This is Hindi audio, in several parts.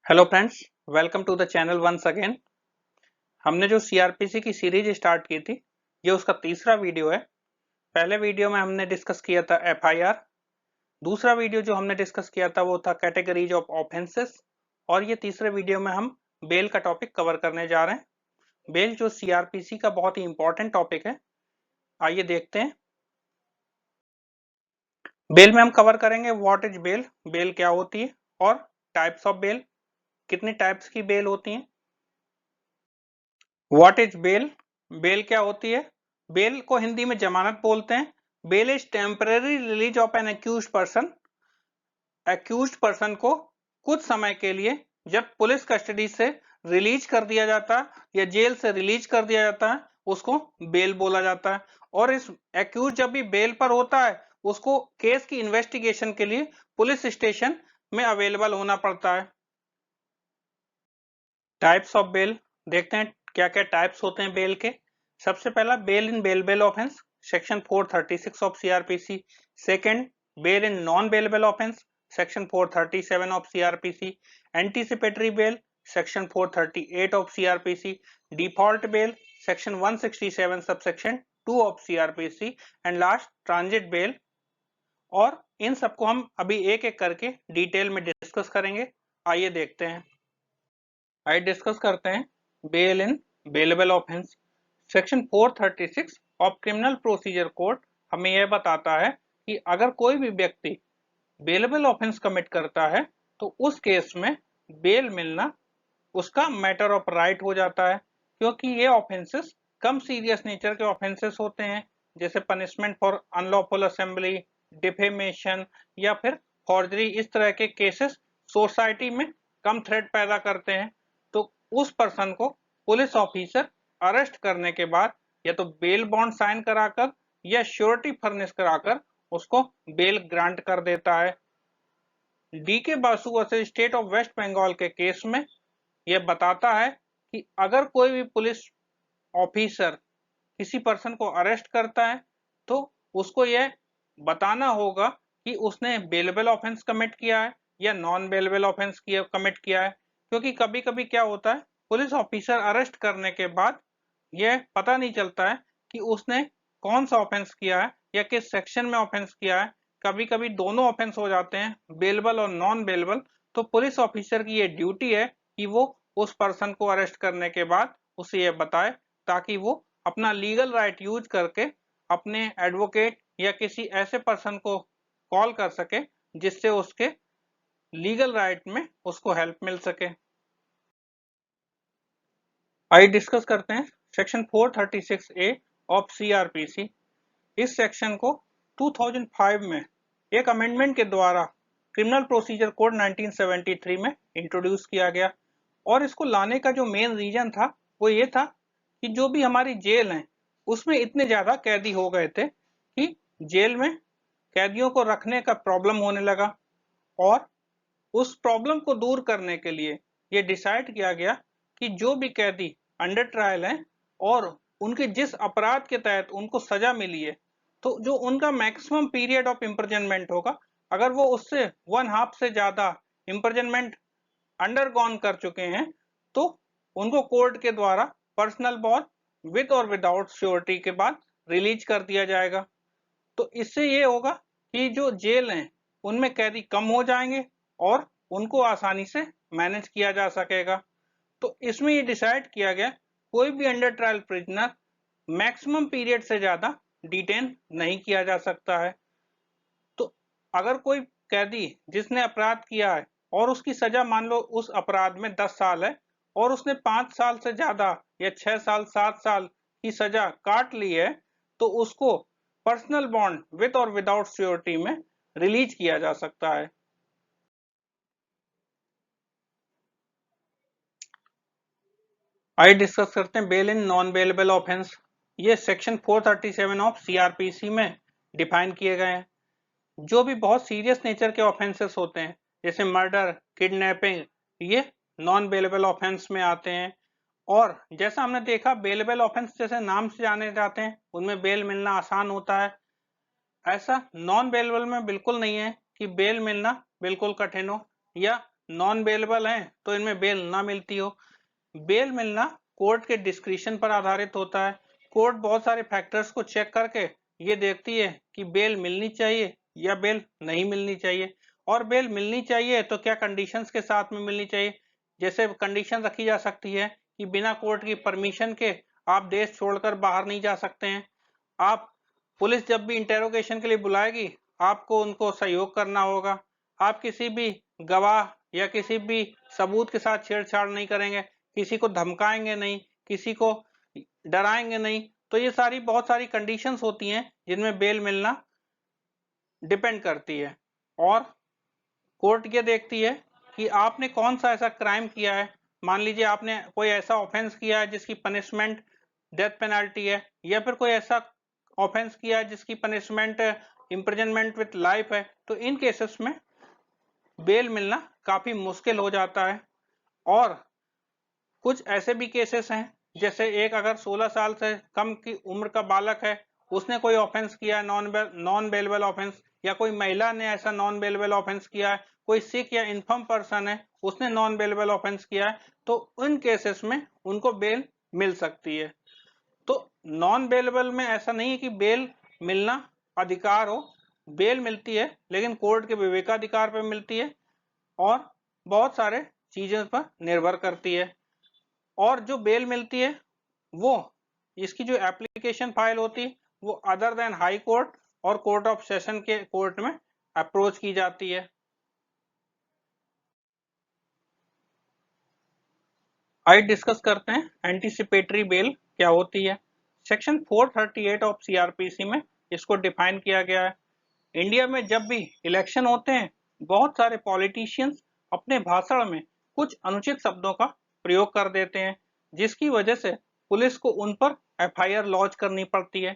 Hello friends, welcome to the channel once again. हमने जो सीआरपीसी की सीरीज स्टार्ट की थी, ये उसका तीसरा वीडियो है। पहले वीडियो में हमने डिस्कस किया था एफआईआर। दूसरा वीडियो जो हमने डिस्कस किया था वो था कैटेगरीज ऑफ ऑफेंसेस। और ये तीसरे वीडियो में हम बेल का टॉपिक कवर करने जा रहे हैं। बेल जो सीआरपीसी का बहुत ही इंपॉर्टेंट टॉपिक है। आइए देखते हैं। बेल में हम कवर करेंगे व्हाट इज बेल, बेल क्या होती है, और टाइप्स ऑफ बेल, कितनी टाइप्स की बेल होती हैं। व्हाट इज बेल, बेल क्या होती है। बेल को हिंदी में जमानत बोलते हैं। Bail is temporary release of an accused person. Accused person को कुछ समय के लिए जब पुलिस कस्टडी से रिलीज कर दिया जाता है या जेल से रिलीज कर दिया जाता है, उसको बेल बोला जाता है। और इस अक्यूज जब भी बेल पर होता है, उसको केस की इन्वेस्टिगेशन के लिए पुलिस स्टेशन में अवेलेबल होना पड़ता है। टाइप्स ऑफ बेल देखते हैं, क्या क्या टाइप्स होते हैं बेल के। सबसे पहला bail in bailable offence, section 436 of CrPC. Second, bail in non bailable offence, section 437 of CrPC. Anticipatory bail, section 438 of CrPC. Default bail, section 167 subsection 2 of CrPC. And last, transit bail. और इन सबको हम अभी एक एक करके डिटेल में डिस्कस करेंगे। आइए देखते हैं। आइए डिस्कस करते हैं bail in bailable offence. Section 436 of criminal procedure code हमें यह बताता है कि अगर कोई भी व्यक्ति बेलेबल ऑफेंस कमिट करता है तो उस केस में बेल मिलना उसका मैटर ऑफ राइट हो जाता है, क्योंकि ये ऑफेंसेस कम सीरियस नेचर के ऑफेंसेस होते हैं, जैसे punishment for unlawful assembly, defamation या फिर फॉर्जरी। इस तरह के केसेस सोसाइटी में कम थ्रेट पैदा करते हैं। तो उस पर्सन को पुलिस ऑफिसर अरेस्ट करने के बाद या तो बेल बॉन्ड साइन कराकर या श्योरिटी फर्निश कराकर उसको बेल ग्रांट कर देता है। D K Basu versus state of West Bengal के केस में यह बताता है कि अगर कोई भी पुलिस ऑफिसर किसी पर्सन को अरेस्ट करता है तो उसको यह बताना होगा कि उसने बेलेबल ऑफेंस कमिट किया है या नॉन बेलेबल ऑफेंस कमिट किया है। क्योंकि कभी कभी क्या होता है, पुलिस ऑफिसर अरेस्ट करने के बाद यह पता नहीं चलता है कि उसने कौन सा ऑफेंस किया है या किस सेक्शन में ऑफेंस किया है। कभी कभी दोनों ऑफेंस हो जाते हैं, बेलेबल और नॉन बेलेबल। तो पुलिस ऑफिसर की यह ड्यूटी है कि वो उस पर्सन को अरेस्ट करने के बाद उसे यह बताए, ताकि वो अपना लीगल राइट यूज करके अपने एडवोकेट या किसी ऐसे पर्सन को कॉल कर सके जिससे उसके लीगल राइट में उसको हेल्प मिल सके। आइए डिस्कस करते हैं सेक्शन 436A ऑफ सीआरपीसी। इस सेक्शन को 2005 में एक अमेंडमेंट के द्वारा क्रिमिनल प्रोसीजर कोड 1973 में इंट्रोड्यूस किया गया। और इसको लाने का जो मेन रीजन था वो ये था कि जो भी हमारी जेल है उसमें इतने ज्यादा कैदी हो गए थे कि जेल में कैदियों को रखने का प्रॉब्लम होने लगा। और उस प्रॉब्लम को दूर करने के लिए ये डिसाइड किया गया कि जो भी कैदी अंडर ट्रायल हैं और उनके जिस अपराध के तहत उनको सजा मिली है, तो जो उनका मैक्सिमम पीरियड ऑफ इम्प्रिजनमेंट होगा, अगर वो उससे 1/2 से ज्यादा इम्प्रिजनमेंट अंडरगॉन कर चुके हैं तो उनको कोर्ट के द्वारा पर्सनल बॉन्ड विद और विदाउट श्योरिटी के बाद रिलीज कर दिया जाएगा। तो इससे ये होगा कि जो जेल हैं उनमें कैदी कम हो जाएंगे और उनको आसानी से मैनेज किया जा सकेगा। तो इसमें ये डिसाइड किया गया कोई भी under trial prisoner maximum period से ज्यादा डिटेन नहीं किया जा सकता है। तो अगर कोई कैदी जिसने अपराध किया है और उसकी सजा मान लो उस अपराध में 10 साल है और उसने 5 साल से ज्यादा या 6 साल 7 साल की सजा काट ली है, तो उसको पर्सनल बॉन्ड विद और विदाउट श्योरिटी में रिलीज किया जा सकता है। आइए डिस्कस करते हैं bail in non bailable offence. ये सेक्शन 437 ऑफ सीआरपीसी में डिफाइन किए गए हैं। जो भी बहुत सीरियस नेचर के ऑफेंसेस होते हैं, जैसे मर्डर, किडनैपिंग, ये नॉन बेलेबल ऑफेंस में आते हैं। और जैसा हमने देखा, बेलेबल ऑफेंस जैसे नाम से जाने जाते हैं उनमें बेल मिलना आसान होता है। ऐसा नॉन बेलेबल में बिल्कुल नहीं है कि बेल मिलना बिल्कुल कठिन हो या नॉन बेलेबल हैं तो इनमें बेल ना मिलती हो। बेल मिलना कोर्ट के डिस्क्रिशन पर आधारित होता है। कोर्ट बहुत सारे फैक्टर्स को चेक करके ये देखती है कि बेल मिलनी चाहिए या बेल नहीं मिलनी चाहिए, और बेल मिलनी चाहिए तो क्या कंडीशंस के साथ में मिलनी चाहिए। जैसे कंडीशन रखी जा सकती है कि बिना कोर्ट की परमिशन के आप देश छोड़कर बाहर नहीं जा सकते हैं। आप पुलिस जब भी इंटेरोगेशन के लिए बुलाएगी आपको उनको सहयोग करना होगा। आप किसी भी गवाह या किसी भी सबूत के साथ छेड़छाड़ नहीं करेंगे, किसी को धमकाएंगे नहीं, किसी को डराएंगे नहीं। तो ये सारी बहुत सारी कंडीशंस होती हैं जिनमें बेल मिलना डिपेंड करती है। और कोर्ट ये देखती है कि आपने कौन सा ऐसा क्राइम किया है। मान लीजिए आपने कोई ऐसा ऑफेंस किया है जिसकी पनिशमेंट डेथ पेनल्टी है, या फिर कोई ऐसा ऑफेंस किया है जिसकी पनिशमेंट इम्प्रिजनमेंट विथ लाइफ है, तो इन केसेस में बेल मिलना काफी मुश्किल हो जाता है। और कुछ ऐसे भी केसेस हैं, जैसे एक अगर 16 साल से कम की उम्र का बालक है, उसने कोई ऑफेंस किया है नॉन बेलेबल ऑफेंस, या कोई महिला ने ऐसा नॉन बेलेबल ऑफेंस किया है, कोई सिक या इन्फर्म पर्सन है उसने नॉन बेलेबल ऑफेंस किया है, तो उन केसेस में उनको बेल मिल सकती है। तो नॉन बेलेबल में ऐसा नहीं है कि बेल मिलना अधिकार हो, बेल मिलती है लेकिन कोर्ट के विवेकाधिकार पर मिलती है और बहुत सारे चीजों पर निर्भर करती है। और जो बेल मिलती है वो इसकी जो एप्लीकेशन फाइल होती है वो अदर देन हाई कोर्ट और कोर्ट ऑफ सेशन के कोर्ट में अप्रोच की जाती है। आइए डिस्कस करते हैं एंटीसिपेटरी बेल क्या होती है। सेक्शन 438 ऑफ सीआरपीसी में इसको डिफाइन किया गया है। इंडिया में जब भी इलेक्शन होते हैं बहुत सारे पॉलिटिशियंस अपने भाषण में कुछ अनुचित शब्दों का प्रयोग कर देते हैं, जिसकी वजह से पुलिस को उन पर एफआईआर लॉन्च करनी पड़ती है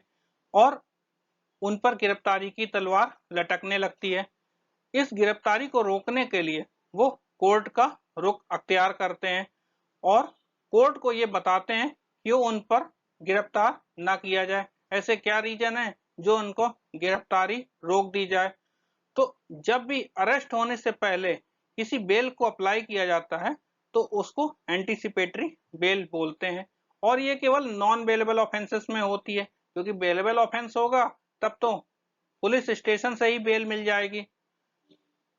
और उन पर गिरफ्तारी की तलवार लटकने लगती है। इस गिरफ्तारी को रोकने के लिए वो कोर्ट का रुख अख्तियार करते हैं और कोर्ट को ये बताते हैं कि उन पर गिरफ्तार ना किया जाए, ऐसे क्या रीजन है जो उनको गिरफ्तारी रोक दी जाए। तो जब भी अरेस्ट होने से पहले किसी बेल को अप्लाई किया जाता है तो उसको एंटीसिपेटरी बेल बोलते हैं, और ये केवल नॉन बेलेबल ऑफेंसेस में होती है, क्योंकि बेलेबल ऑफेंस होगा तब तो पुलिस स्टेशन से ही बेल मिल जाएगी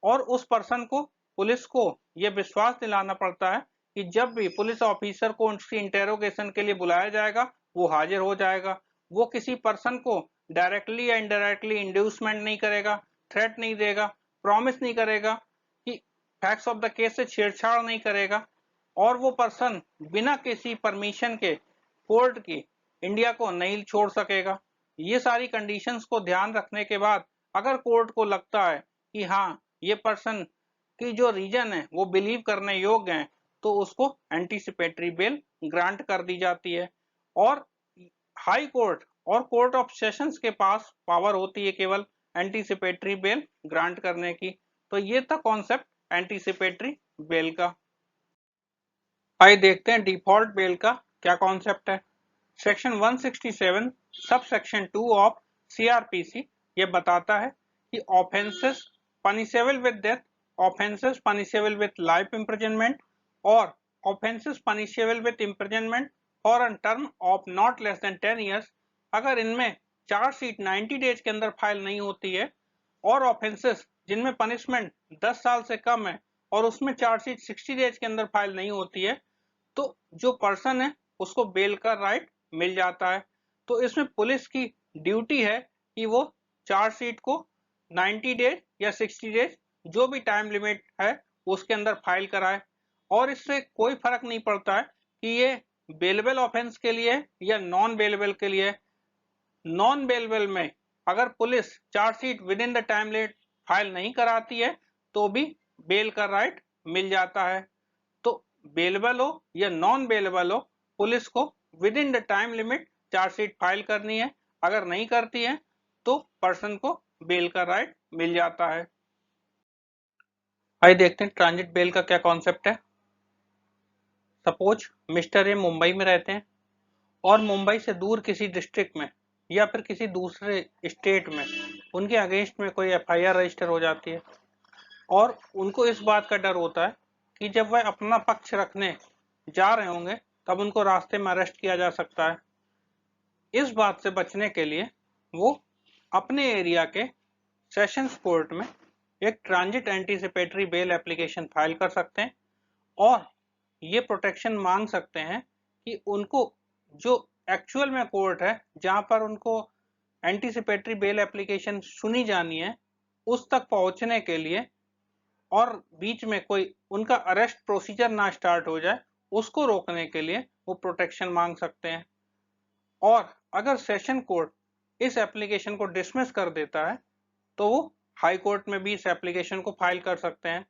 और उस पर्सन को पुलिस को यह विश्वास दिलाना पड़ता है कि जब भी पुलिस ऑफिसर को उसकी इंटेरोगेशन के लिए बुलाया जाएगा वो हाजिर हो जाएगा। वो किसी पर्सन को डायरेक्टली या इनडायरेक्टली इंड्यूसमेंट नहीं करेगा, थ्रेट नहीं देगा, प्रॉमिस नहीं करेगा कि फैक्ट्स ऑफ द केस से छेड़छाड़ नहीं करेगा, और वो पर्सन बिना किसी परमिशन के कोर्ट की इंडिया को नहीं छोड़ सकेगा। ये सारी कंडीशंस को ध्यान रखने के बाद अगर कोर्ट को लगता है कि हाँ ये पर्सन की जो रीजन है वो बिलीव करने योग्य है, तो उसको एंटीसिपेटरी बेल ग्रांट कर दी जाती है। और हाई कोर्ट और कोर्ट ऑफ सेशंस के पास पावर होती है केवल एंटीसिपेटरी बेल ग्रांट करने की। तो ये था कॉन्सेप्ट एंटीसिपेटरी बेल का। आइए देखते हैं डिफॉल्ट बेल का क्या कॉन्सेप्ट है। Section 167 sub section 2 of CrPC ये बताता है कि offences punishable with death, offences punishable with life imprisonment और offences punishable with imprisonment for a term of not less than 10 years, अगर इनमें चार्जशीट 90 डेज के अंदर फाइल नहीं होती है, और ऑफेंसेस जिनमें पनिशमेंट 10 साल से कम है और उसमें चार्जशीट 60 डेज के अंदर फाइल नहीं होती है, तो जो पर्सन है उसको बेल का राइट मिल जाता है। तो इसमें पुलिस की ड्यूटी है कि वो चार्जशीट को 90 डेज या 60 डेज जो भी टाइम लिमिट है उसके अंदर फाइल कराए। और इससे कोई फर्क नहीं पड़ता है कि ये बेलेबल ऑफेंस के लिए या नॉन बेलेबल के लिए। नॉन बेलेबल में अगर police chargesheet with in the time limit file नहीं कराती है तो भी बेल का राइट मिल जाता है। तो बेलेबल हो या नॉन बेलेबल हो, पुलिस को with in the time limit chargesheet file करनी है, अगर नहीं करती है तो पर्सन को बेल का राइट मिल जाता है। आइए देखते हैं ट्रांजिट बेल का क्या कॉन्सेप्ट है। सपोज मिस्टर ए मुंबई में रहते हैं और मुंबई से दूर किसी डिस्ट्रिक्ट में या फिर किसी दूसरे स्टेट में उनके अगेंस्ट में कोई एफआईआर रजिस्टर हो जाती है और उनको इस बात का डर होता है कि जब वह अपना पक्ष रखने जा रहे होंगे तब उनको रास्ते में अरेस्ट किया जा सकता है। इस बात से बचने के लिए वो अपने एरिया के सेशंस कोर्ट में एक transit anticipatory bail application file कर सकते हैं और ये प्रोटेक्शन मांग सकते हैं कि उनको जो एक्चुअल में कोर्ट है जहां पर उनको एंटीसिपेटरी बेल एप्लीकेशन सुनी जानी है उस तक पहुंचने के लिए और बीच में कोई उनका अरेस्ट प्रोसीजर ना स्टार्ट हो जाए उसको रोकने के लिए वो प्रोटेक्शन मांग सकते हैं। और अगर सेशन कोर्ट इस एप्लीकेशन को डिसमिस कर देता है तो वो हाई कोर्ट में भी इस एप्लीकेशन को फाइल कर सकते हैं।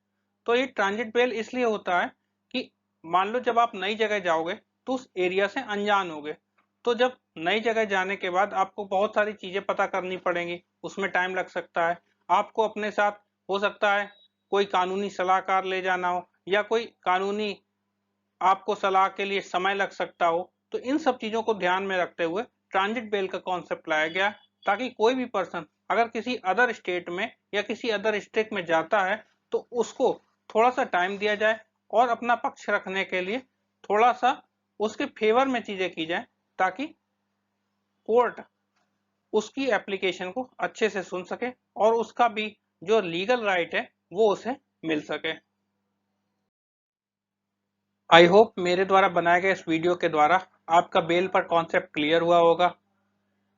तो ये ट्रांजिट बेल इसलिए होता है कि मान लो जब आप नई जगह जाओगे तो उस एरिया से अनजान होगे, तो जब नई जगह जाने के बाद आपको बहुत सारी चीजें पता करनी पड़ेंगी, उसमें टाइम लग सकता है। आपको अपने साथ हो सकता है कोई कानूनी सलाहकार ले जाना हो या कोई कानूनी आपको सलाह के लिए समय लग सकता हो। तो इन सब चीजों को ध्यान में रखते हुए ट्रांजिट बेल का कॉन्सेप्ट लाया गया ताकि कोई भी पर्सन अगर किसी अदर स्टेट में या किसी अदर स्टेट में जाता है तो उसको थोड़ा सा टाइम दिया जाए और अपना पक्ष रखने के लिए थोड़ा सा उसके फेवर में चीजें की जाए ताकि कोर्ट उसकी एप्लीकेशन को अच्छे से सुन सके और उसका भी जो लीगल राइट है वो उसे मिल सके। आई होप मेरे द्वारा बनाए गए इस वीडियो के द्वारा आपका बेल पर कॉन्सेप्ट क्लियर हुआ होगा।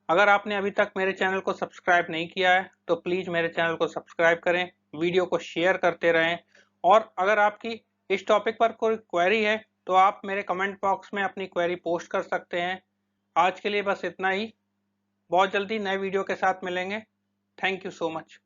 अगर आपने अभी तक मेरे चैनल को सब्सक्राइब नहीं किया है तो प्लीज़ मेरे चैनल को सब्सक्राइब करें, वीडियो को शेयर करते रहें और अगर आपकी इस टॉपिक पर कोई क्वेरी है तो आप मेरे कमेंट बॉक्स में अपनी क्वेरी पोस्ट कर सकते हैं। आज के लिए बस इतना ही, बहुत जल्दी नए वीडियो के साथ मिलेंगे। Thank you so much.